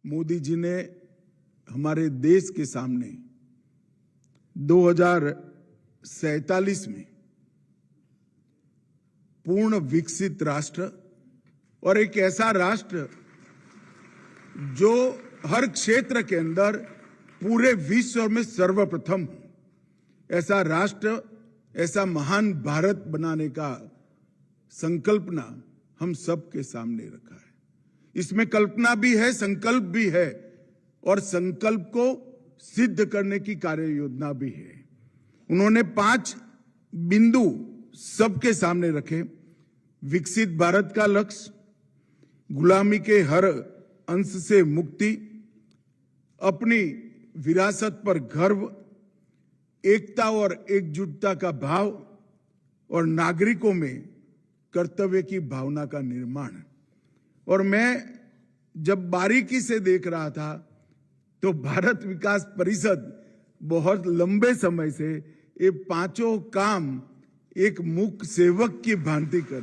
मोदी जी ने हमारे देश के सामने 2047 में पूर्ण विकसित राष्ट्र और एक ऐसा राष्ट्र जो हर क्षेत्र के अंदर पूरे विश्व में सर्वप्रथम हो, ऐसा राष्ट्र, ऐसा महान भारत बनाने का संकल्पना हम सबके सामने रखा है। इसमें कल्पना भी है, संकल्प भी है और संकल्प को सिद्ध करने की कार्य योजना भी है। उन्होंने 5 बिंदु सबके सामने रखे। विकसित भारत का लक्ष्य, गुलामी के हर अंश से मुक्ति, अपनी विरासत पर गर्व, एकता और एकजुटता का भाव और नागरिकों में कर्तव्य की भावना का निर्माण। और मैं जब बारीकी से देख रहा था तो भारत विकास परिषद बहुत लंबे समय से ये 5 काम एक मूक सेवक की भांति कर रही है।